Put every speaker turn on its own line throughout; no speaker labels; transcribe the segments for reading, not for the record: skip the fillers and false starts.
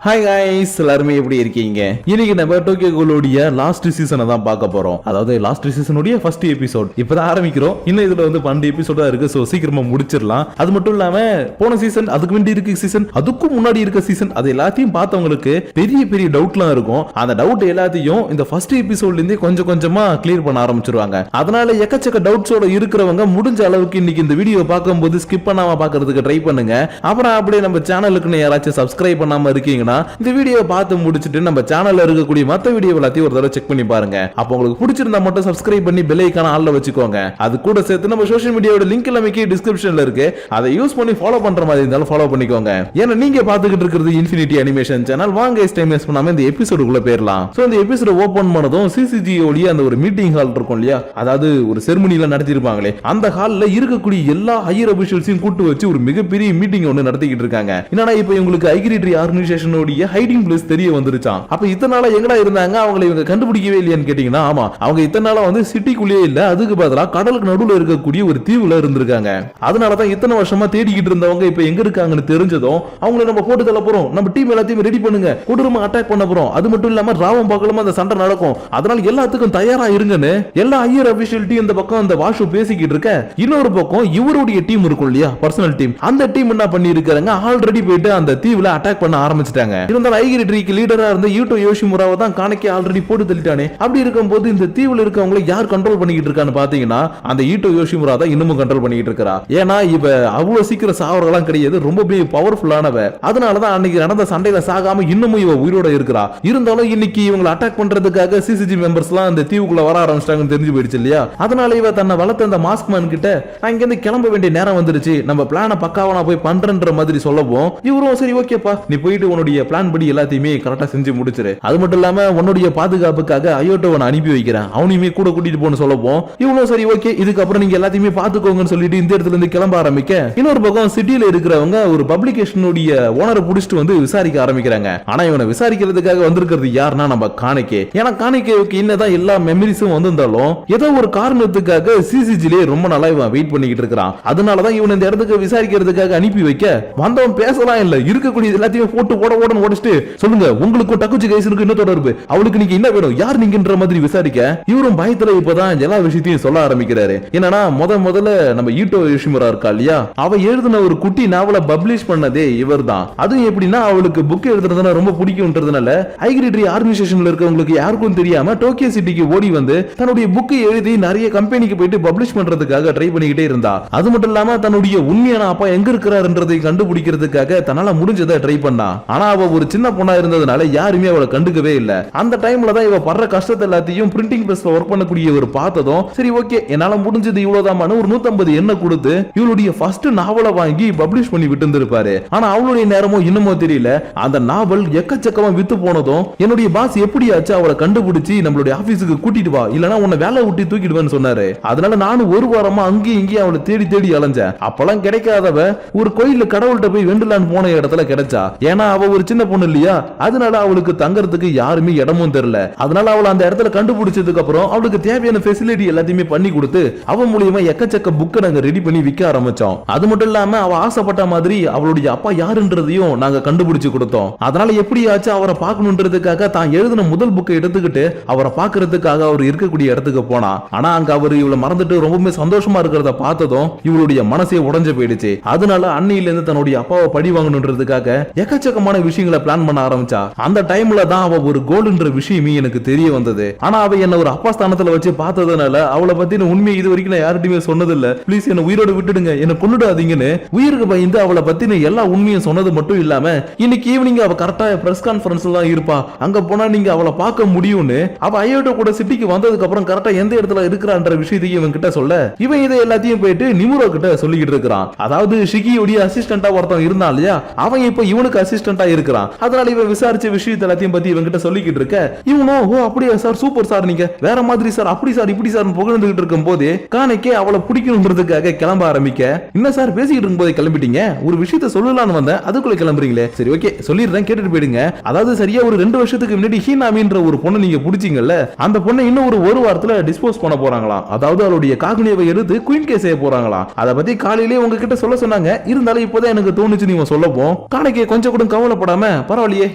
Hi guys எல்லாரும் எப்படி இருக்கீங்க? இன்னைக்கு நம்ம டோக்கியோ கூலோடைய லாஸ்ட் சீசனை தான் பார்க்க போறோம். அதாவது லாஸ்ட் சீசனுடைய ஃபர்ஸ்ட் எபிசோட் இப்பதான் ஆரம்பிக்கிறோம். இன்னும் இதுல வந்து 12 எபிசோட் தான் இருக்கு. சோ சீக்கிரமா முடிச்சிடலாம். அது மட்டும் இல்லாம போன சீசன், அதுக்கு முன்னாடி இருக்க சீசன், அதுக்கும் முன்னாடி இருக்க சீசன், அது எல்லாத்தையும் பார்த்தவங்களுக்கு பெரிய பெரிய டவுட்லாம் இருக்கும். அந்த டவுட் எல்லாத்தையும் இந்த ஃபர்ஸ்ட் எபிசோட்ல இருந்தே கொஞ்சம் கொஞ்சமா கிளியர் பண்ண ஆரம்பிச்சிருவாங்க. அதனால எக்கச்சக்க டவுட்ஸோட இருக்கிறவங்க முடிஞ்ச அளவுக்கு இன்னைக்கு இந்த வீடியோ பார்க்கும்போது ஸ்கிப் பண்ணாம பார்க்கிறதுக்கு ட்ரை பண்ணுங்க. அப்புறம் அப்படியே நம்ம சேனலுக்கு யாராச்சும் சப்ஸ்கிரைப் பண்ணாம இருக்கீங்கன்னா இந்த வீடியோ பார்த்து முடிச்சிட்டு நம்ம சேனல்ல இருக்கக்கூடிய மத்த வீடியோ எல்லாத்தையும் ஒரு தடவை செக் பண்ணி பாருங்க. அப்ப உங்களுக்கு பிடிச்சிருந்தா மட்டும் சப்ஸ்கிரைப் பண்ணி பெல் ஐகானை ஆல்ல வச்சுக்கோங்க. அது கூட சேர்த்து நம்ம சோஷியல் மீடியாவோட லிங்க் எல்லாமே டிஸ்கிரிப்ஷன்ல இருக்கு. அதை யூஸ் பண்ணி ஃபாலோ பண்ற மாதிரி இருந்தாலும் ஃபாலோ பண்ணிக்கோங்க. ஏன்னா நீங்க பாத்துக்கிட்டு இருக்கிறது இன்ஃபினிட்டி அனிமேஷன் சேனல். வாங்க டைம் வேஸ்ட் பண்ணாம இந்த எபிசோடுக்குள்ள போயிரலாம். சோ இந்த எபிசோட் ஓபன் பண்ணதும் சிசிஜி ஓடிய அந்த ஒரு மீட்டிங் ஹால் இருக்கும் இல்லையா, அதாவது ஒரு செரிமனில நடத்தி இருப்பாங்களே, அந்த ஹால்ல இருக்கக்கூடிய எல்லா ஹையர் அபிஷியல்ஸையும் கூட்டு வச்சு ஒரு மிகப்பெரிய மீட்டிங் ஒன்னு நடத்திக்கிட்டு இருக்காங்க. என்னன்னா இப்போ இவங்களுக்கு ஐகிரிட்ரி ஆர்கனைசேஷனோட ஹைடிங் பிளேஸ் தெரிய வந்துருச்சாம். அப்ப இத்தனை நாளா எங்கடா இருந்தாங்க, அவங்களை இவங்க கண்டுபிடிக்கவே இல்லையான்னு கேட்டீங்கன்னா, ஆமா, அவங்க இத்தனை நாளா வந்து சிட்டிக்குள்ளேயே இல்ல, அதுக்கு பதிலா கடலுக்கு நடுவுல இருக்கக்கூடிய ஒரு தீவுல இருந்திருக்காங்க. அதனாலதான் இத்தனை வருஷமா தேடிக்கிட்டு இருந்தவங்க இப்ப எங்க இருக்காங்கன்னு தெரிஞ்சதும் அவங்களை நம்ம போட்டு தள்ள போறோம், நம்ம டீம் எல்லாத்தையும் ரெடி பண்ணுங்க, கொடூரமா அட்டாக் பண்ண போறோம், அது மட்டும் இல்லாம ராவம் பக்கமா அந்த சண்டை நடக்கும், அதனால எல்லாத்துக்கும் தயாரா இருங்கன்னு எல்லா ஹையர் அபிஷியல் டீம் இந்த பக்கம் அந்த வாஷு பேசிக்கிட்டு இருக்க, இன்னொரு பக்கம் இவருடைய டீம் இருக்கும் இல்லையா, பர்சனல் டீம், அந்த டீம் என்ன பண்ணி இருக்காங்க, ஆல்ரெடி போயிட்டு அந்த தீவுல அட்டாக் பண்ண ஆரம்பிச்சிட்டாங்க. இருந்தாலும் ஐகிரிட்ரிக்கு லீடரா இருந்த யூட்டோ யோஷிமுராவை தான் காணிக்கை ஆல்ரெடி போட்டு தள்ளிட்டானே. அப்படி இருக்கும்போது இந்த தீவுல இருக்கவங்களை யார் கண்ட்ரோல் பண்ணிக்கிட்டு இருக்கான்னு பாத்தீங்கன்னா, அந்த யூட்டோ யோஷிமுரா தான் இன்னமும் கண்ட்ரோல் பண்ணிக்கிட்டு இருக்கா. ஏன்னா இவ அவ்வளவு சீக்கிரம் சாவறதெல்லாம் கிடையாது, ரொம்ப பவர்ஃபுல்லானவ. அதனாலதான் அன்னைக்கு நடந்த சண்டையில சாகாம இன்னமும் இவ உயிரோட இருக்கிறா. இருந்தாலும் இன்னைக்கு இவங்களை அட்டாக் பண்றதுக்காக சிசிஜி மெம்பர்ஸ் எல்லாம் இந்த தீவுக்குள்ள வர ஆரம்பிச்சிட்டாங்கன்னு தெரிஞ்சு போயிடுச்சு இல்லையா. அதனால இவ தன்னை வளர்த்த அந்த மாஸ்க் மேன் கிட்ட, நான் இங்க இருந்து கிளம்ப வேண்டிய நேரம் வந்துருச்சு, நம்ம பிளான பக்காவா நான் போய் பண்றேன்ற மாதிரி சொல்லவும், இவரும் சரி ஓகேப்பா, நீ போயிட்டு உன்னுடைய பிளான் படி எல்லாத்தையுமே கரெக்டா செஞ்சு முடிச்சிரு, அது மட்டும் இல்லாம உன்னுடைய பாதுகாப்புக்காக அயோட்டோவை அனுப்பி வைக்கிறேன், அவனையுமே கூட கூட்டிட்டு போன்னு சொல்லவும், இவனும் சரி ஓகே, இதுக்கப்புறம் நீங்க எல்லாத்தையுமே பாத்துக்கோங்கன்னு சொல்லிட்டு இந்த இடத்துல இருந்து கிளம்ப ஆரம்பிக்க, இன்னொரு பக்கம் சிட்டில இருக்கிறவங்க ஒரு பப்ளிகேஷனுடைய ஓனரை புடிச்சிட்டு வந்து விசாரிக்க ஆரம்பிக்கிறாங்க. ஆனா இவனை விசாரிக்கிறதுக்காக வந்திருக்கிறது யாருன்னா நம்ம காணிக்கை. ஏன்னா காணிக்கைக்கு என்னதான் எல்லா மெமரிஸும் வந்திருந்தாலும் ஏதோ ஒரு காரணத்துக்காக சிசிஜிலே ரொம்ப நாளா இவன் வெயிட் பண்ணிக்கிட்டு இருக்கிறான். அதனாலதான் இவன் இந்த இடத்துக்கு விசாரிக்கிறதுக்காக அனுப்பி வைக்க, வந்தவன் பேசலாம் இல்ல, இருக்கக்கூடிய எல்லாத்தையும் போட்டு ஓட ஓடிச்சுட்டு, சொல்லுங்க உங்களுக்கும் டக்குச்சி கைசனுக்கு என்ன தொடர்பு, அவளுக்கு நீங்க என்ன வேணும், யார் நீங்கன்ற மாதிரி விசாரிக்க, இவரும் பயத்துல இப்பதான் எல்லா விஷயத்தையும் சொல்ல ஆரம்பிக்கிறாரு. என்னன்னா முதல்ல நம்ம யூட்டோ யோஷிமுரா இருக்கா இல்லையா, அவ எழுதின ஒரு குட்டி நாவலை பப்ளிஷ் பண்ணதே இவர் தான். அதுவும் எப்படின்னா, அவளுக்கு புக் எழுதுறதுனா ரொம்ப பிடிக்கும்ன்றதுனால ஐகிரிட்ரி ஆர்கனைசேஷன்ல இருக்கவங்களுக்கு யாருக்கும் தெரியாம டோக்கியோ சிட்டிக்கு ஓடி வந்து தன்னுடைய புக்கை எழுதி நிறைய கம்பெனிக்கு போயிட்டு பப்ளிஷ் பண்றதுக்காக ட்ரை பண்ணிக்கிட்டே இருந்தா. அது மட்டும் இல்லாம தன்னுடைய உண்மையான அப்பா எங்க இருக்கிறாருன்றதை கண்டுபிடிக்கிறதுக்காக தன்னால முடிஞ்சதை ட்ரை பண்ணா. ஆனா அவ ஒரு சின்ன பொண்ணா இருந்ததுனால யாருமே அவளை கண்டுக்கவே இல்ல. அந்த டைம்ல தான் இவ படுற கஷ்டத்தை எல்லாத்தையும் பிரிண்டிங் பிரஸ்ல ஒர்க் பண்ணக்கூடிய ஒரு பார்த்ததும், சரி ஓகே, என்னால முடிஞ்சது இவ்வளவுதான், ஒரு 150 எண்ணெய் கொடுத்து இவளுடைய ஃபர்ஸ்ட் நாவலை வாங்கி பப்ளிஷ் பண்ணி விட்டு இருந்திருப்பாரு. ஆனா அவளுடைய நேரமோ இன்னமோ தெரியல, அந்த நாவல் எக்கச்சக்கமா வித்து போனதும் என்னுடைய பாஸ் எப்படியாச்சு அவளை கண்டுபிடிச்சு நம்மளுடைய ஆபீஸுக்கு கூட்டிட்டு வா, இல்லனா உன்னை வேலை விட்டு தூக்கிடுவேன்னு சொன்னாரு. அதனால நானும் ஒரு வாரமா அங்கேயும் இங்கேயும் அவளை தேடி தேடி அலைஞ்சேன். அப்பெல்லாம் கிடைக்காதவ ஒரு கோயில்ல கடவுள்கிட்ட போய் வேண்டலான்னு போன இடத்துல கிடைச்சா. ஏன்னா அவ ஒரு சின்ன பொண்ணு இல்லையா, அதனால அவளுக்கு தங்கறதுக்கு யாருமே இடமும் தெரியல. அதனால அவளை அந்த இடத்துல கண்டுபிடிச்சதுக்கு அப்புறம் அவளுக்கு தேவையான ஃபெசிலிட்டி எல்லாத்தையுமே பண்ணி கொடுத்து அவ மூலியமா எக்கச்சக்க புக்கை நாங்க ரெடி பண்ணி விற்க ஆரம்பிச்சோம். அது மட்டும் இல்லாம அவ ஆசைப்பட்ட மாதிரி அவளுடைய அப்பா யாருன்றதையும் நாங்க கண்டுபிடிச்சு கொடுத்தோம். அதனால எப்படியாச்சும் அவரை பார்க்கணுன்றதுக்காக தான் எழுதின முதல் புக்கை எடுத்துக்கிட்டு அவரை பார்க்கறதுக்காக அவர் இருக்கக்கூடிய இடத்துக்கு போனா. ஆனா அங்க அவர் இவளை மறந்துட்டு ரொம்பவே சந்தோஷமா இருக்கிறத பார்த்ததும் இவளுடைய மனசே உடைஞ்சு போயிடுச்சு. அதனால அன்னையில இருந்து தன்னுடைய அப்பாவை பழி வாங்கணுன்றதுக்காக எக்கச்சக்கமான விஷயங்களை பிளான் பண்ண ஆரம்பிச்சா. அந்த டைம்ல தான் அவ ஒரு கோல்ன்ற விஷயமே எனக்கு தெரிய வந்தது. ஆனா அவ என்ன ஒரு அப்பா ஸ்தானத்துல வச்சு பார்த்ததுனால அவளை பத்தின உண்மையை இது வரைக்கும் நான் யார்கிட்டயுமே சொன்னதில்ல. ப்ளீஸ் என்ன உயிரோட விட்டுடுங்க, என்ன கொன்னுடாதீங்கன்னு உயிருக்கு பயந்து அவளை பத்தின எல்லா உண்மையும் சொன்னது மட்டும் இல்லாம, இன்னைக்கு ஈவினிங் அவ கரெக்டா பிரஸ் கான்ஃபரன்ஸ்ல தான் இருப்பா, அங்க போனா நீங்க அவளை பார்க்க முடியும்னு அவ அயோட்டோ கூட சிட்டிக்கு வந்ததுக்கு அப்புறம் கரெக்டா எந்த இடத்துல இருக்கிறான்ற விஷயத்தையும் இவன் கிட்ட சொல்ல, இவன் இதை எல்லாத்தையும் போயிட்டு நிமுரோ கிட்ட சொல்லிக்கிட்டு இருக்கிறான். அதாவது ஷிகியோட அசிஸ்டண்டா ஒருத்தன் இருந்தான் இல்லையா, அவன் இப்ப இவனுக்கு அசிஸ்டண்டா இருக்கிறான். அதனால இவன் விசாரிச்ச விஷயத்தை எல்லாத்தையும் பத்தி இவன் கிட்ட சொல்லிக்கிட்டு இருக்க, இவனோ ஓ அப்படியா சார், சூப்பர் சார், நீங்க வேற மாதிரி சார், அப்படி சார் இப்படி சார் புகழ்ந்துகிட்டு இருக்கும் போது காணிக்கே அவளை பிடிக்கணுன்றதுக்காக கிளம்ப ஆரம்பிக்க, என்ன சார் பேசிக்கிட்டு இருக்கும் போது கிளம்பிட்டீங்க, ஒரு விஷயத்த சொல்லலாம்னு வந்தேன், அதுக்குள்ள கிளம்புறீங்களே, சரி ஓகே சொல்லிடுறேன் கேட்டுட்டு போயிடுங்க. அதாவது சரியா ஒரு 2 வருஷத்துக்கு முன்னாடி ஹீனாமின்ற ஒரு பொண்ணு நீங்க பிடிச்சீங்கல்ல, அந்த பொண்ணை இன்னும் ஒரு வாரத்துல டிஸ்போஸ் பண்ண போறாங்களாம். அதாவது அவளுடைய காகுனியவை எடுத்து குயின் கேஸ் செய்ய போறாங்களாம். அதை பத்தி காலையிலேயே உங்ககிட்ட சொல்ல சொன்னாங்க. இருந்தாலும் இப்போதான் எனக்கு தோணுச்சு நீங்க சொல்லப்போம். காணிக்கை கொஞ்சம் கூட கவலைப்படாம இல்லாம பரவாயில்லையே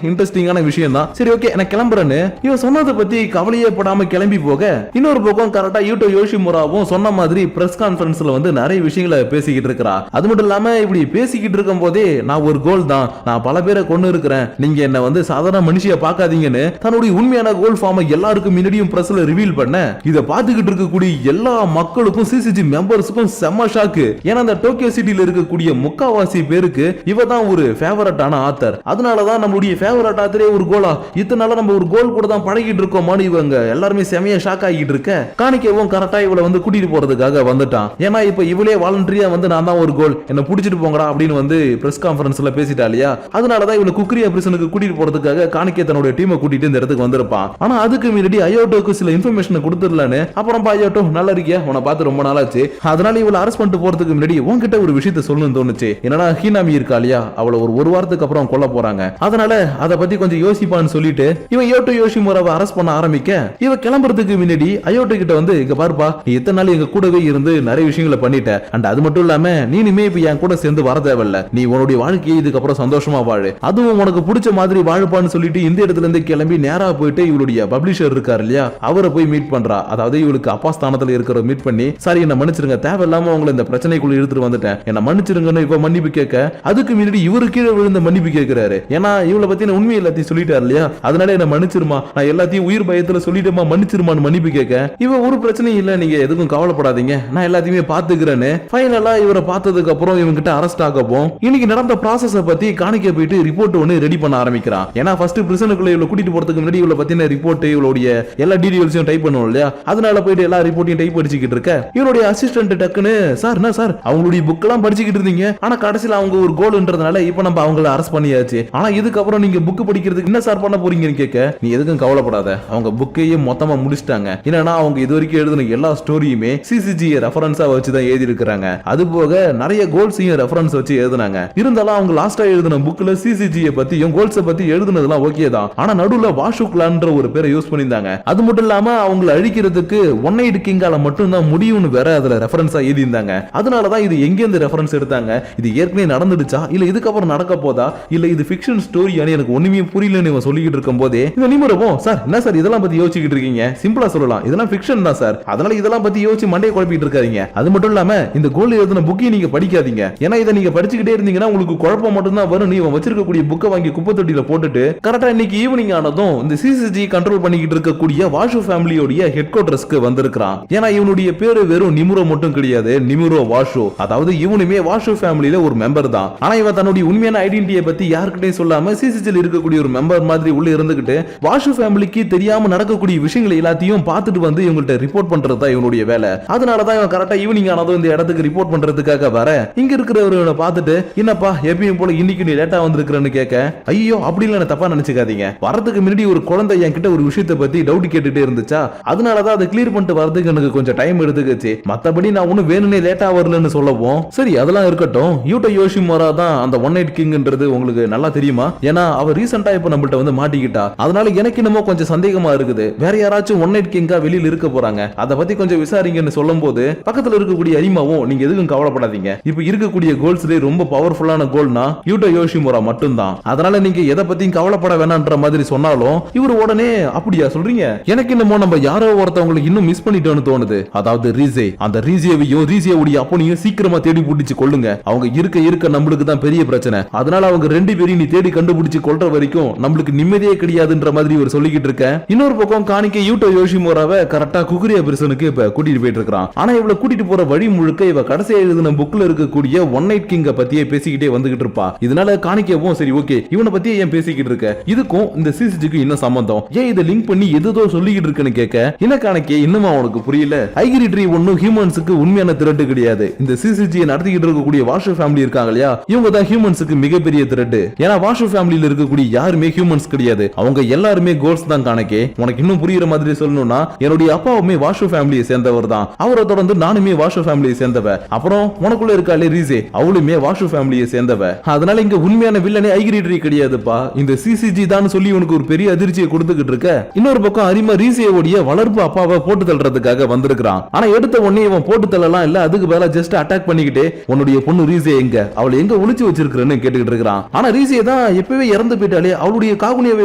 இன்ட்ரெஸ்டிங்கான விஷயம் தான், சரி ஓகே நான் கிளம்புறேன்னு இவன் சொன்னதை பத்தி கவலையே படாம கிளம்பி போக, இன்னொரு பக்கம் கரெக்டா யூட்டோ யோஷிமுராவும் சொன்ன மாதிரி பிரஸ் கான்ஃபரன்ஸ்ல வந்து நிறைய விஷயங்களை பேசிக்கிட்டு இருக்கிறா. அது மட்டும் இல்லாம இப்படி பேசிக்கிட்டு இருக்கும் போதே நான் ஒரு கோல் தான், நான் பல பேரை கொண்டு இருக்கிறேன், நீங்க என்ன வந்து சாதாரண மனுஷிய பாக்காதீங்கன்னு தன்னுடைய உண்மையான கோல் ஃபார்மை எல்லாருக்கும் முன்னாடியும் பிரஸ்ல ரிவீல் பண்ண, இத பாத்துக்கிட்டு இருக்கக்கூடிய எல்லா மக்களுக்கும் சிசிஜி மெம்பர்ஸுக்கும் செம்ம ஷாக்கு. ஏன்னா அந்த டோக்கியோ சிட்டில இருக்கக்கூடிய முக்காவாசி பேருக்கு இவ தான் ஒரு ஃபேவரட்டான ஆத்தர். அதனாலதான் நம்மளுடைய ஃபேவரட் ஆத்தரே ஒரு கோலா, இத்தனை நாளா நம்ம ஒரு கோல் கூட தான் பழகிட்டு இருக்கோமான்னு இவங்க எல்லாருமே செமையா ஷாக் ஆகிட்டு இருக்க, காணிக்கவும் கரெக்டா இவளை வந்து கூட்டிட்டு போறதுக்காக வந்துட்டான். ஏன்னா இப்ப இவளே வாலண்டரியா வந்து நான் தான் ஒரு கோல், என்ன புடிச்சிட்டு போங்கடா அப்படின்னு வந்து பிரஸ் கான்ஃபரன்ஸ்ல பேசிட்டா இல்லையா, அதனாலதான் இவளை குக்ரியா பிரிசனுக்கு கூட்டிட்டு போறதுக்காக காணிக்கே தன்னுடைய டீமை கூட்டிட்டு இந்த இடத்துக்கு வந்திருப்பான். ஆனா அதுக்கு முன்னாடி அயோட்டோக்கு சில இன்ஃபர்மேஷன் கொடுத்துடலான்னு, அப்புறம் அயோட்டோ நல்லா இருக்கியா, உன்னை பார்த்து ரொம்ப நாளாச்சு, அதனால இவளை அரெஸ்ட் பண்ணிட்டு போறதுக்கு முன்னாடி உன்கிட்ட ஒரு விஷயத்த சொல்லணும்னு தோணுச்சு. என்னன்னா ஹீனாமி இருக்கா இல்லையா, அவளை ஒரு வாரத்துக்கு அப்புறம் கொல்ல போறாங்க, அதனால அதை பத்தி கொஞ்சம் யோசிப்பான்னு சொல்லிட்டு இவன் யோட்டோ யோஷிமுராவை அரெஸ்ட் பண்ண ஆரம்பிக்க, இவ கிளம்புறதுக்கு முன்னாடி அயோட்டோ கிட்ட வந்து இங்க பாருப்பா, நீ இத்தனை நாள் எங்க கூடவே இருந்து நிறைய விஷயங்களை பண்ணிட்ட, அண்ட் அது மட்டும் இல்லாம நீ இனிமே இப்ப என் கூட சேர்ந்து வர தேவையில்ல, நீ உன்னுடைய வாழ்க்கையை இதுக்கப்புறம் சந்தோஷமா வாழு, அதுவும் உனக்கு பிடிச்ச மாதிரி வாழுப்பான்னு சொல்லிட்டு இந்த இடத்துல இருந்து கிளம்பி நேரா போயிட்டு இவளுடைய பப்ளிஷர் இருக்காரு இல்லையா, அவரை போய் மீட் பண்றா. அதாவது இவளுக்கு அப்பா ஸ்தானத்துல இருக்கிற மீட் பண்ணி, சாரி என்ன மன்னிச்சிருங்க, தேவையில்லாம உங்களை இந்த பிரச்சனைக்குள்ள இழுத்துட்டு வந்துட்டேன், என்ன மன்னிச்சிருங்கன்னு இப்ப மன்னிப்பு கேட்க, அதுக்கு முன்னாடி இவரு கீழே விழுந்த மன்னிப்பு கேட்கிறாரு. ஏன்னா இவளை பத்தி உண்மை எல்லாத்தையும் சொல்லிட்டாரு இல்லையா, அதனால என்ன மன்னிச்சிருமா, நான் எல்லாத்தையும் உயிர் பயத்துல சொல்லிட்டேமா, மன்னிச்சிருமான்னு மன்னிப்பு கேட்க, இவ ஒரு பிரச்சனையும் இல்ல, நீங்க எதுக்கும் கவலைப்படாதீங்க, நான் எல்லாத்தையுமே பாத்துக்கிறேன்னு ஃபைனலா இவரை பார்த்ததுக்கு அப்புறம் இவங்கிட்ட அரெஸ்ட் ஆகவும் இன்னைக்கு நடந்த ப்ராசஸ பத்தி காணிக்க போயிட்டு ரிப்போர்ட் ஒன்னு ரெடி பண்ண ஆரம்பிக்கிறான். ஏன்னா ஃபர்ஸ்ட் பிரிசனுக்குள்ள இவளை கூட்டிட்டு போறதுக்கு முன்னாடி இவளை பத்தின ரிப்போர்ட், இவளுடைய எல்லா டீடைல்ஸையும் டைப் பண்ணுவோம் இல்லையா, அதனால போயிட்டு எல்லா ரிப்போர்ட்டையும் டைப் அடிச்சுக்கிட்டு இருக்க, இவனுடைய அசிஸ்டன்ட் டக்குன்னு சார் என்ன சார் அவங்களுடைய புக் எல்லாம் படிச்சுக்கிட்டு இருந்தீங்க, ஆனா கடைசியில அவங்க ஒரு கோல்ன்றதுனால இப்ப நம்ம அவங்கள அரெஸ்ட் பண்ணியாச்சு, ஆனா இதுக்கப்புறம் நீங்க புக் படிக்கிறதுக்கு என்ன சார் பண்ண போறீங்கன்னு கேட்க, நீ எதுக்கும் கவலைப்படாத, அவங்க புக்கையே மொத்தமா முடிச்சிட்டாங்க, ஏன்னா அவங்க இது வரைக்கும் எழுதின எல்லா ஸ்டோரியுமே சிசிஜி ரெஃபரன்ஸா வச்சு தான் எழுதி இருக்காங்க, அது போக நிறைய கோல்ஸையும் ரெஃபரன்ஸ் வச்சு எழுதுனாங்க, இருந்தாலும் அவங்க லாஸ்டா எழுதின புக்ல சிசிஜி பத்தியும் கோல்ஸ் பத்தி எழுதுனதெல்லாம் ஓகே தான், ஆனா நடுவுல வாஷுக்லான்ற ஒரு பேரை யூஸ் பண்ணிருந்தாங்க, அது மட்டும் இல்லாம அவங்களை அழிக்கிறதுக்கு ஒன் நைட் கிங்கால மட்டும் தான் முடியும்னு வேற அதுல ரெஃபரன்ஸா எழுதி இருந்தாங்க, அதனாலதான் இது எங்க இருந்து ரெஃபரன்ஸ் எடுத்தாங்க, இது ஏற்கனவே நடந்துடுச்சா இல்ல இதுக்கப்புறம் நடக்க போதா இல்ல இது ஃபிக்ஷன் ஸ்டோரியானு எனக்கு ஒண்ணுமே புரியலன்னு இவன் சொல்லிக்கிட்டு இருக்கும் போதே இந்த நிமிரமும் சார் என்ன சார் இதெல்லாம் பத்தி யோசிச்சுக்கிட்டு இருக்கீங்க, சிம்பிளா சொல்லலாம் இதெல்லாம் ஃபிக்ஷன் தான் சார், அதனால இதெல்லாம் பத்தி யோசிச்சு மண்டையை குழப்பிட்டு இருக்காதீங்க, அது மட்டும் இல்லாம இந்த கோல் எழுதின புக்கையும் நீங்க படிக்காதீங்க, ஏன்னா இதை நீங்க படிச்சுக்கிட்டே இருந்தீங்கன்னா உங்களுக்கு குழப்பம் மட்டும் தான் வரும், நீ வச்சிருக்கக்கூடிய புக்கை வாங்கி குப்பை தொட்டியில போட்டுட்டு கரெக்டா இன்னைக்கு ஈவினிங் ஆனதும் இந்த சிசிஜி கண்ட்ரோல் பண்ணிக்கிட்டு இருக்கக்கூடிய வாஷு ஃபேமிலியோட ஹெட் குவார்டர்ஸ்க்கு வந்திருக்கான். ஏன்னா இவனுடைய பேரு வெறும் நிமுரோ மட்டும் கிடையாது, நிமுரோ வாஷு, அதாவது இவனுமே வாஷு ஃபேமிலியில ஒரு மெம்பர் தான், ஆனா இவன் தன்னுடைய உண்மையான ஐடென்டிட்டியை பத்தி யாருக்கிட்டையும் சொல்லாம சிசிஜில இருக்கக்கூடிய ஒரு மெம்பர் மாதிரி உள்ள இருந்துகிட்டு வாஷு ஃபேமிலிக்கு தெரியாம நடக்கக்கூடிய விஷயங்களை எல்லாத்தையும் பார்த்துட்டு வந்து இவங்கள்ட்ட ரிப்போர்ட் பண்றது தான் இவனுடைய வேலை. அதனாலதான் இவன் கரெக்டா ஈவினிங் ஆனதும் இந்த இடத்துக்கு ரிப்போர்ட் பண்றதுக்காக வர, இங்க இருக்கிறவரை பார்த்துட்டு என்னப்பா எப்பயும் போல இன்னைக்கு நீ லேட்டா வந்திருக்கிறன்னு கேட்க, ஐயோ அப்படி இல்ல தப்பா நினைச்சுக்காதீங்க, வரதுக்கு முன்னாடி ஒரு குழந்தை என்கிட்ட ஒரு விஷயத்தை பத்தி டவுட் கேட்டுட்டே இருந்துச்சா, அதனாலதான் அதை கிளியர் பண்ணிட்டு வரதுக்கு எனக்கு கொஞ்சம் டைம் எடுத்துக்கிச்சு, மத்தபடி நான் ஒன்னும் வேணும்னே லேட்டா வரலன்னு சொல்லவும், சரி அதெல்லாம் இருக்கட்டும், யூட்டோ யோஷிமுரா தான் அந்த ஒன் நைட் கிங்ன்றது உங்களுக்கு நல்லா தெரியுமா, ஏன்னா அவ ரீசெண்டா இப்ப நம்மள்ட்ட வந்து மாட்டிக்கிட்டா, அதனால எனக்கு என்னமோ கொஞ்சம் சந்தேகமா இருக்குது, வேற யாராச்சும் ஒன் நைட் கிங்கா வெளியில இருக்க போறாங்க, அதை பத்தி கொஞ்சம் விசாரிங்கன்னு சொல்லும் போது பக்கத்துல இருக்கக்கூடிய அரிமாவும் நீங்க எதுக்கும் கவலைப்படாதீங்க, இப்ப இருக்கக்கூடிய கோல்ஸ்ல ரொம்ப பவர்ஃபுல்லான கோல்னா யூட்டோ யோஷிமுரா மட்டும் தான், அதனால நீங்க எதை பத்தியும் கவலைப்பட வேணாம்ன்ற மாதிரி சொன்னாலும் இவர் உடனே அப்படியா சொல்றீங்க, எனக்கு என்னமோ நம்ம யாரோ ஒருத்தவங்களுக்கு இன்னும் மிஸ் பண்ணிட்டோம்னு தோணுது, அதாவது ரீசே, அந்த ரீசேவையும் ரீசேவுடைய அப்பனையும் சீக்கிரமா தேடி பிடிச்சு கொள்ளுங்க, அவங்க இருக்க நம்மளுக்கு தான் பெரிய பிரச்சனை, அதனால அவங்க ரெண்டு பேரையும் நீ தேடி கண்டுபிடிச்சு கொல்ற வரைக்கும் நம்மளுக்கு நிம்மதியே கிடையாதுன்ற மாதிரி இவர் சொல்லிக்கிட்டு இருக்க, இன்னொரு பக்கம் காணிக்க யூட்டோ யோஷிமுராவை கரெக்டா குகுரியா பிரிசனுக்கு இப்ப கூட்டிட்டு போயிட்டு இருக்கான், ஆனா இவளை கூட்டிட்டு போற வழி முழுக்க இவ கடைசியா எழுதின புக்ல இருக்கக்கூடிய ஒன் நைட் கிங்க பத்தியே பேசிக்கிட்டே வந்துகிட்டு இருப்பா, இதனால காணிக்கவும் சரி ஓகே இவனை பத்தியே ஏன் பேசிக்கிட்டு இருக்க, இதுக்கும் இந்த சிசிஜிக்கும் என்ன சம்பந்தம், ஏன் இதை லிங்க் பண்ணி எதோ சொல்லிக்கிட்டு இருக்குன்னு கேட்க, என்ன காணிக்க இன்னும் அவனுக்கு புரியல, ஐகிரிட்ரி ஒன்னும் ஹியூமன்ஸுக்கு உண்மையான த்ரெட் கிடையாது, இந்த சிசிஜியை நடத்திக்கிட்டு இருக்கக்கூடிய வாஷு ஃபேமிலி இருக்காங்க இல்லையா, இவங்க தான் ஹியூமன்ஸுக்கு மிகப்பெரிய த்ரெட், ஏன்னா வாஷு ஃபேமிலியில இருக்கக்கூடிய யாருமே ஹியூமன்ஸ் கிடையாது, அவங்க எல்லாருமே கோல்ஸ் தான் காணிக்கே, உனக்கு இன்னும் புரியுற மாதிரி சொல்லணும்னா என்னுடைய அப்பாவுமே வாஷு ஃபேமிலியை சேர்ந்தவர் தான், அவரை தொடர்ந்து நானுமே வாஷு ஃபேமிலியை சேர்ந்தவ, அப்புறம் உனக்குள்ள இருக்காளே ரீசே அவளுமே வாஷு ஃபேமிலியை சேர்ந்தவ, அதனால இங்க உண்மையான வில்லனே ஐகிரிட்ரி கிடையாதுப்பா, இந்த சிசிஜி தான் சொல்லி உனக்கு ஒரு பெரிய அதிர்ச்சியை கொடுத்துக்கிட்டு இருக்க, இன்னொரு பக்கம் அரிமா ரீசேவுடைய வளர்ப்பு அப்பாவை போட்டு தள்ளுறதுக்காக வந்திருக்கான், ஆனா எடுத்த உடனே இவன் போட்டு தள்ளலாம் இல்ல, அதுக்கு பதிலா ஜஸ்ட் அட்டாக் பண்ணிக்கிட்டே உன்னுடைய பொண்ணு ரீசே எங்க, அவளை எங்க ஒளிச்சு வச்சிருக்கிறன்னு கேட்டுக்கிட்டு இருக்கான், ஆனா ரீசே தான் எப்பவே இறந்து போயிட்டாலே அவளுடைய காகுனியாவை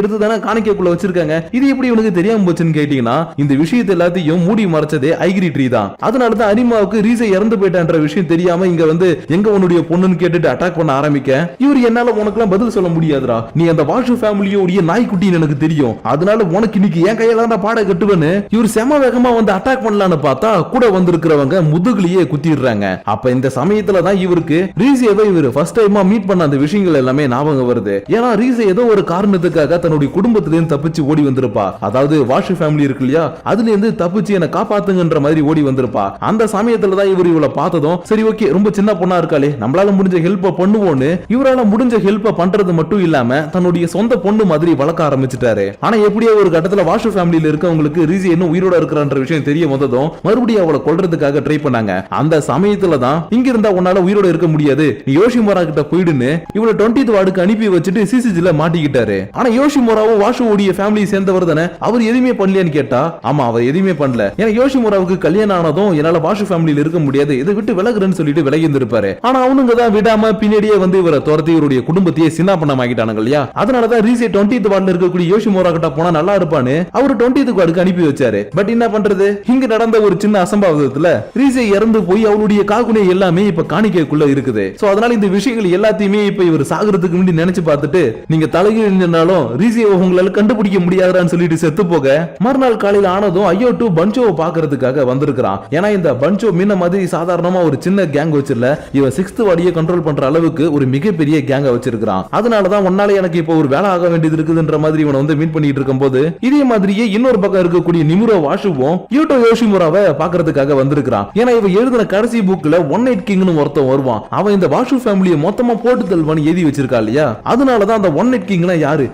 எடுத்து தானே காணிக்கைக்குள்ள வச்சிருக்காங்க, இது எப்படி இவனுக்கு தெரியாம போச்சுன்னு கேட்டீங்கன்னா இந்த விஷயத்தை எல்லாத்தையும் மூடி மறைச்சதே ஐகிரி ட்ரீ தான். அதனாலதான் அனிமாவுக்கு ரீசை இறந்து போயிட்டான்ற விஷயம் தெரியாம இங்க வந்து எங்க உன்னுடைய பொண்ணுன்னு கேட்டுட்டு அட்டாக் பண்ண ஆரம்பிக்க, இவர் என்னால உனக்குலாம் பதில் சொல்ல முடியாதுடா, நீ அந்த வாஷு ஃபேமிலியோடைய நாய்க்குட்டின்னு எனக்கு தெரியும், அதனால உனக்கு இன்னைக்கு என் கையில தான் பாட கட்டுவேன்னு இவர் செம வேகமா வந்து அட்டாக் பண்ணலான்னு பார்த்தா கூட வந்திருக்கிறவங்க முதுகுலயே குத்திடுறாங்க. அப்ப இந்த சமயத்துல தான் இவருக்கு ரீசேவை இவர் ஃபர்ஸ்ட் டைமா மீட் பண்ண அந்த விஷயங்கள் எல்லாமே ஞாபகம் வருது. ஏன்னா ரீசே ஏதோ ஒரு காரணத்துக்காக தன்னுடைய குடும்பத்திலிருந்து தப்பிச்சு ஓடி வந்திருப்பா, அதாவது வாஷு ஃபேமிலி இருக்கு இல்லையா, அதுல இருந்து தப்பிச்சு என்ன காப்பாத்துங்கன்ற மாதிரி ஓடி வந்திருப்பா. அந்த சமயத்துல தான் இவர் இவளை பார்த்ததும் சரி ஓகே ரொம்ப சின்ன பொண்ணா இருக்காளே நம்மளால முடிஞ்ச ஹெல்ப் பண்ணுவோன்னு இவரால முடிஞ்ச ஹெல்ப் பண்றது மட்டும் இல்லாம தன்னுடைய சொந்த பொண்ணு மாதிரி வளர்க்க ஆரம்பிச்சிட்டாரு. ஆனா எப்படியோ ஒரு கட்டத்துல வாஷு ஃபேமிலியில இருக்கவங்களுக்கு ரீசி இன்னும் உயிரோட இருக்கிறன்ற விஷயம் தெரிய வந்ததும் மறுபடியும் அவளை கொல்றதுக்காக ட்ரை பண்ணாங்க. அந்த சமயத்துல தான் இங்க இருந்தா உன்னால உயிரோட இருக்க முடியாது, நீ யோஷிமோரா கிட்ட போயிடுன்னு இவளை 20th வார்டுக்கு அனுப்பி வச்சுட்டு சிசிஜில மாட்டிக்கிட்டாரு. ஆனா யோஷிமோராவும் வாஷுவோடைய ஃபேமிலியை சேர்ந்தவர் தானே, அவர் எதுவுமே பண்ணலையான்னு கேட்டா ஆமா அவர் எதுவுமே பண்ணல, ஏன்னா யோஷிமோராவுக்கு கல்யாணம் ஆனதும் என்னால வாஷு ஃபேமிலியில இருக்க முடியாது, இதை விட்டு விலகுறேன்னு சொல்லிட்டு விலகி இருந்திருப்பாரு. ஆனா அவனுங்க தான் விடாம பின்னாடியே வந்து இவரை துரத்தி இவருடைய குடும்பத்தையே சின்ன பண்ணமாக்கிட்டானுங்க இல்லையா. அதனாலதான் ரீசே 20th வார்டுல இருக்கக்கூடிய யோஷிமோரா கிட்ட போனா நல்லா இருப்பான்னு அவர் 20th வார்டுக்கு அனுப்பி வச்சாரு. பட் என்ன பண்றது, இங்க நடந்த ஒரு சின்ன அசம்பாவிதத்துல ரீசே இறந்து போய் அவருடைய காகுனே எல்லாமே இப்ப காணிக்கைக்குள்ள இருக்குது. சோ அதனால இந்த விஷயங்கள் எல்லாத்தையுமே இப்ப இவர் சாகிறதுக்கு முன்னாடி நினைச்சு பார்த்துட்டு நீங்க தலைகீழ் நின்னாலும் ரீசே உங்களால கண்டுபிடிக்க முடியாதான்னு சொல்லிட்டு செத்து போக மறுநாள் காலையில ஆனதும் ஐயோ டு பஞ்சோவை பாக்குறதுக்காக வந்திருக்கான். ஏன்னா இந்த பஞ்சோ முன்ன மாதிரி சாதாரணமா ஒரு சின்ன கேங் வச்சிருல, இவன் 6th வார்டியை கண்ட்ரோல் பண்ற அளவுக்கு ஒரு மிகப்பெரிய கேங்க வச்சிருக்கான். அதனாலதான் உன்னால எனக்கு இப்போ ஒரு வேலை ஆக வேண்டியது இருக்குதுன்ற மாதிரி இவனை வந்து மீட் பண்ணிட்டு இருக்கும் போது இதே மாதிரியே இன்னொரு பக்கம் இருக்கக்கூடிய நிமுரோ வாஷுவும் யூட்டோ யோஷிமுராவை பாக்குறதுக்காக வந்திருக்கான். ஏன்னா இவன் எழுதின கடைசி புக்ல 18 கிங்னு ஒருத்தன் வருவான், அவன் இந்த வாஷு ஃபேமிலியை மொத்தமா போட்டு தள்ளுவான்னு எழுதி வச்சிருக்கா இல்லையா. அதனாலதான் அந்த 18 கிங்னா யாரு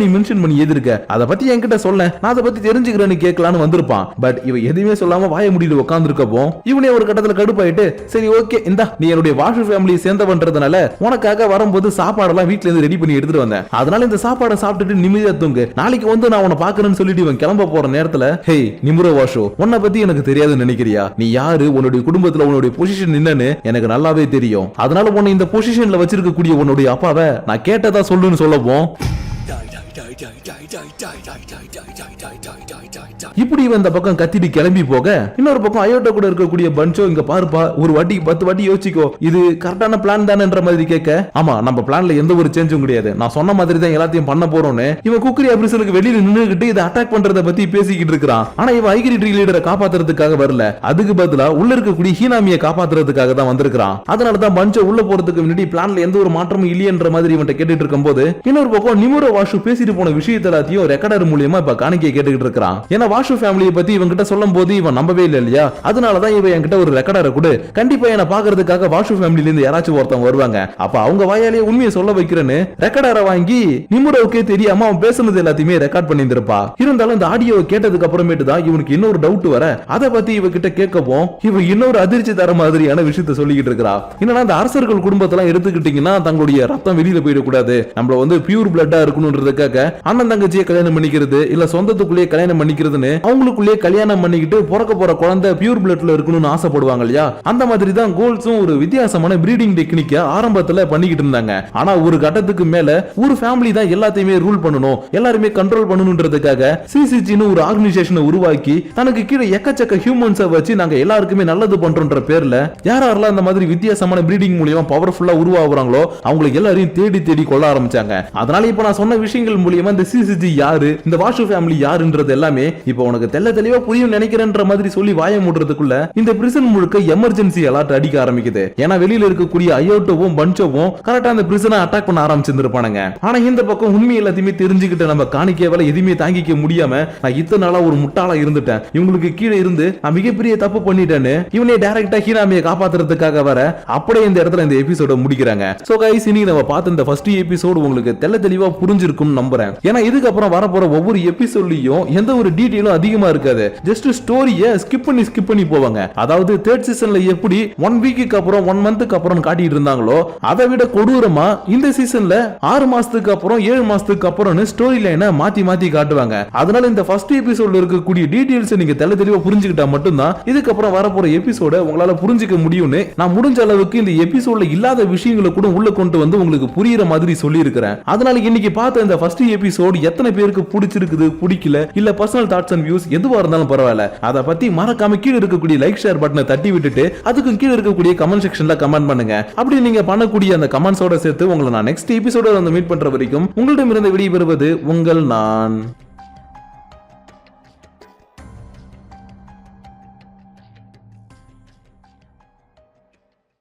நீ மென்ஷன் பண்ணி எழுதிருக்க, அதை பத்தி என்கிட்ட சொல்ல, நான் அதை பத்தி தெரிஞ்சுக்கிறேன்னு கேட்கலான்னு வந்திருப்பான். பட் இவன் எதுவுமே சொல்லாம வாய முடியல உட்கார்ந்துருக்கப்போ இவனே ஒரு கட்டத்துல கடுப்பாயிட்டு சரி ஓகே இந்தா நீ என்னுடைய வாஷு ஃபேமிலியை சேர்ந்தவன்றதுனால உனக்காக வரும்போது சாப்பாடெல்லாம் வீட்ல இருந்து ரெடி பண்ணி எடுத்துட்டு வந்தேன், அதனால இந்த சாப்பாடை சாப்பிட்டுட்டு நிம்மதியா தூங்கு, நாளைக்கு வந்து நான் உன்னை பாக்குறேன்னு சொல்லிட்டு இவன் கிளம்ப போற நேரத்துல ஹேய் நிமுரோ வாஷு உன்னை பத்தி எனக்கு தெரியாதுன்னு நினைக்கிறியா, நீ யாரு, உன்னுடைய குடும்பத்துல உன்னுடைய பொசிஷன் என்னன்னு எனக்கு நல்லாவே தெரியும், அதனால உன்னை இந்த பொசிஷன்ல வச்சிருக்கக்கூடிய உன்னுடைய அப்பாவை நான் கேட்டதா சொல்லுன்னு சொல்லவும் இப்படி இந்த பக்கம் கத்திட்டு கிளம்பி போக இன்னொரு பக்கம் அயோட்டா கூட இருக்கக்கூடிய பஞ்சோ இங்க பாருப்பா ஒரு வாட்டி 10 வாட்டி யோசிக்கோ, இது கரெக்டான பிளான் தானேன்ற மாதிரி கேட்க ஆமா நம்ம பிளான்ல எந்த ஒரு சேஞ்சும் கிடையாது, நான் சொன்ன மாதிரி தான் எல்லாத்தையும் பண்ண போறோம்னு இவன் குக்கரி அப்ரிசனுக்கு வெளியில நின்னுகிட்டு இதை அட்டாக் பண்றத பத்தி பேசிக்கிட்டு இருக்கான். ஆனா இவன் ஐகிரி ட்ரீ லீடரை காப்பாத்துறதுக்காக வரல, அதுக்கு பதிலா உள்ள இருக்கக்கூடிய ஹீனாமியை காப்பாத்துறதுக்காக தான் வந்திருக்கான். அதனாலதான் பஞ்சோ உள்ள போறதுக்கு முன்னாடி பிளான்ல எந்த ஒரு மாற்றமும் இல்லையன்ற மாதிரி இவன் கேட்டுட்டு இருக்கும் போது இன்னொரு பக்கம் நிமுரோ வாஷு பேசிட்டு போன விஷயத்த எல்லாத்தையும் ரெக்கார்டர் மூலமா இப்ப காணிக்கை கேட்டுக்கிட்டு இருக்கான். ஏன்னா வாஷு ஃபேமிலியை பத்தி இவன் கிட்ட சொல்லும் போது இவன் நம்பவே இல்லை இல்லையா, அதனாலதான் இவன் என்கிட்ட ஒரு ரெக்கார்டரை கொடு, கண்டிப்பா என்ன பாக்குறதுக்காக வாஷு ஃபேமிலில இருந்து யாராச்சும் ஒருத்தவங்க வருவாங்க, அப்ப அவங்க வாயாலேயே உண்மையை சொல்ல வைக்கிறேன்னு ரெக்கார்டரை வாங்கி நிமுரோவுக்கே தெரியாம அவன் பேசுனது எல்லாத்தையுமே ரெக்கார்ட் பண்ணி இருந்திருப்பா. இருந்தாலும் இந்த ஆடியோவை கேட்டதுக்கு அப்புறமேட்டு தான் இவனுக்கு இன்னொரு டவுட் வர, அதை பத்தி இவகிட்ட கேட்கவும் இவன் இன்னொரு அதிர்ச்சி தர மாதிரியான விஷயத்த சொல்லிக்கிட்டு இருக்கிறா. என்னன்னா அந்த அரசர்கள் குடும்பத்தெல்லாம் எடுத்துக்கிட்டீங்கன்னா தங்களுடைய ரத்தம் வெளியில போயிடக்கூடாது, நம்மள வந்து பியூர் பிளட்டா இருக்கணும்ன்றதுக்காக அண்ணன் தங்கச்சியை கல்யாணம் பண்ணிக்கிறது இல்ல சொந்தத்துக்குள்ளேயே கல்யாணம் பண்ணிக்கிறதுன்னு அவங்களுக்குள்ளேயே கல்யாணம் பண்ணிக்கிட்டு பிறக்க போற குழந்தை பியூர் பிளட்ல இருக்கணும்னு ஆசைப்படுவாங்க இல்லையா, அந்த மாதிரி தான் கோல்ஸும் ஒரு வித்தியாசமான பிரீடிங் டெக்னிக்க ஆரம்பத்துல பண்ணிக்கிட்டு இருந்தாங்க. ஆனா ஒரு கட்டத்துக்கு மேல ஒரு ஃபேமிலி தான் எல்லாத்தையுமே ரூல் பண்ணணும் எல்லாருமே கண்ட்ரோல் பண்ணணும்ன்றதுக்காக சிசிஜின்னு ஒரு ஆர்கனைசேஷனை உருவாக்கி தனக்கு கீழே எக்கச்சக்க ஹியூமன்ஸை வச்சு நாங்க எல்லாருக்குமே நல்லது பண்றோம்ன்ற பேர்ல யாரெல்லாம் இந்த மாதிரி வித்தியாசமான பிரீடிங் மூலியமா பவர்ஃபுல்லா உருவாகுறாங்களோ அவங்களுக்கு எல்லாரையும் தேடி தேடி கொள்ள ஆரம்பிச்சாங்க. அதனால இப்ப நான் சொன்ன விஷயங்கள் மூலியமா இந்த சிசிஜி யாரு இந்த வாஷு ஃபேமிலி யாருன்றது எல்லாமே இப்போ உனக்கு தெளிவா புரியும் நினைக்கிறேன்ற மாதிரி சொல்லி வாய மூடுறதுக்குள்ள இந்த பிரிசன் முழுக்க எமர்ஜென்சி அலர்ட் அடிக்க ஆரம்பிக்குது. ஏன்னா வெளியில இருக்கக்கூடிய அயோட்டோவும் பஞ்சோவும் கரெக்டா அந்த பிரிசனை அட்டாக் பண்ண ஆரம்பிச்சிருப்பானுங்க. ஆனா இந்த பக்கம் உண்மை எல்லாத்தையுமே தெரிஞ்சுக்கிட்டு நம்ம காணிக்கையால எதுவுமே தாங்கிக்க முடியாம நான் இத்தனை நாளா ஒரு முட்டாளா இருந்துட்டேன், இவங்களுக்கு கீழே இருந்து நான் மிகப்பெரிய தப்பு பண்ணிட்டேன்னு இவனே டைரக்டா ஹீராமியை காப்பாத்துறதுக்காக வர அப்படியே இந்த இடத்துல இந்த எபிசோட முடிக்கிறாங்க. சோ கைஸ் இன்னைக்கு நம்ம பார்த்த இந்த ஃபர்ஸ்ட் எபிசோடு உங்களுக்கு தெளிவா புரிஞ்சிருக்கும் நம்புறேன். ஏன்னா இதுக்கப்புறம் வரப்போற ஒவ்வொரு எபிசோட்லயும் எந்த ஒரு டீடைலும் அதிகமா இருக்காது. ஜஸ்ட் ஸ்டோரியை ஸ்கிப் பண்ணி போவாங்க. அதாவது தேர்ட் சீசன்ல எப்படி 1 வீக்குக்கு அப்புறம் 1 மந்த்துக்கு அப்புறம் காட்டிட்டு இருந்தாங்களோ அதை விட கொடூரமா இந்த சீசன்ல 6 மாசத்துக்கு அப்புறம் 7 மாசத்துக்கு அப்புறம் ஸ்டோரி லைனை மாத்தி காட்டுவாங்க. அதனால இந்த ஃபர்ஸ்ட் எபிசோட்ல இருக்கக்கூடிய டீடைல்ஸ் நீங்க தெளிவா புரிஞ்சுக்கிட்டா மட்டும்தான் இதுக்கப்புறம் வரப்போற எபிசோட உங்களால புரிஞ்சுக்க முடியும்னு நான் முடிஞ்ச அளவுக்கு இந்த எபிசோட்ல இல்லாத விஷயங்களை கூட உள்ள கொண்டு வந்து உங்களுக்கு புரியுற மாதிரி சொல்லி இருக்கிறேன். அதனால இன்னைக்கு பார்த்த இந்த ஃபர்ஸ்ட் எபிசோட் எத்தனை பேருக்கு பிடிச்சிருக்குது பிடிக்கல இல்ல பர்சனல் தாட்ஸ் அண்ட் வியூஸ் எதுவா இருந்தாலும் பரவாயில்ல, அதை பத்தி மறக்காம கீழே இருக்கக்கூடிய லைக் ஷேர் பட்டனை தட்டி விட்டுட்டு அதுக்கு கீழே இருக்கக்கூடிய கமெண்ட் செக்ஷன்ல கமெண்ட் பண்ணுங்க. அப்படி நீங்க பண்ணக்கூடிய அந்த கமெண்ட்ஸோட சேர்த்து உங்களை நான் நெக்ஸ்ட் எபிசோட வந்து மீட் பண்ற வரைக்கும் உங்களிடம் இருந்து விடைபெறுவது உங்கள் நான்.